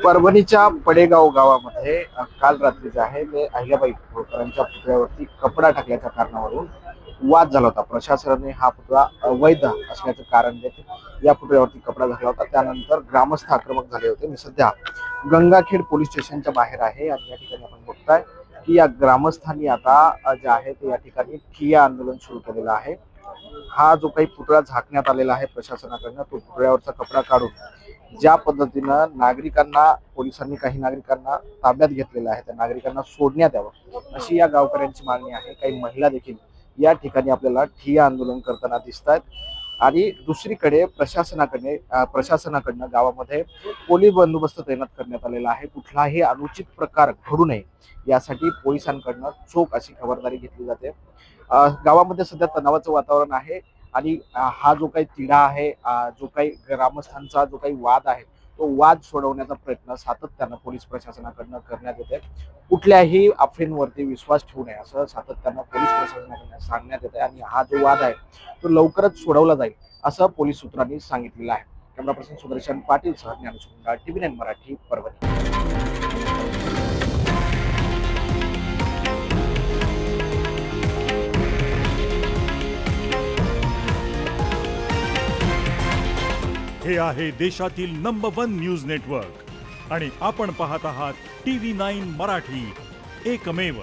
परभणीच्या पडेगाव गावामध्ये काल रात्री जे आहे ते अहिल्याबाई होळकरांच्या पुतळ्यावरती कपडा टाकल्याच्या कारणावरून वाद झाला होता। प्रशासनाने हा पुतळा अवैध असल्याचं कारण देत या पुतळ्यावरती कपडा झाला होता। त्यानंतर ग्रामस्थ आक्रमक झाले होते। मी सध्या गंगाखेड पोलीस स्टेशनच्या बाहेर आहे आणि या ठिकाणी आपण बघताय की या ग्रामस्थांनी आता जे आहे ते या ठिकाणी ठिय्या आंदोलन सुरू केलेलं आहे। हा जो काही पुतळा झाकण्यात आलेला आहे प्रशासनाकडनं, तो पुतळ्यावरचा कपडा काढून ज्या पद्धतीनं नागरिकांना पोलिसांनी काही नागरिकांना ताब्यात घेतलेलं आहे त्या नागरिकांना सोडण्यात यावं अशी या गावकऱ्यांची मागणी आहे। काही महिला देखील या ठिकाणी आपल्याला ठिय्या आंदोलन करताना दिसत आहेत आणि दुसरीकडे प्रशासनाकडनं गावामध्ये पोलीस बंदोबस्त तैनात करण्यात आलेला आहे। कुठलाही अनुचित प्रकार घडू नये यासाठी पोलिसांकडनं चोख अशी खबरदारी घेतली जाते। गावामध्ये सध्या तणावाचं वातावरण आहे आणि हा जो काही तिढा आहे, जो काही ग्रामस्थांचा जो काही वाद आहे, तो वाद सोडवण्याचा प्रयत्न सातत्यानं पोलीस प्रशासनाकडनं करण्यात येते। कुठल्याही अफवेवरती विश्वास ठेवू नये असं सातत्यानं पोलीस प्रशासनाकडनं सांगण्यात येते आणि हा जो वाद आहे तो लवकरच सोडवला जाईल असं पोलीस सूत्रांनी सांगितलेलं आहे। कॅमेरा पर्सन सुदर्शन पाटील सह ज्ञानेश्वर TV9 मराठी, परभणी। हे आहे देशातील नंबर 1 न्यूज नेटवर्क आणि आपण पाहत आहात TV9 मराठी, एकमेव।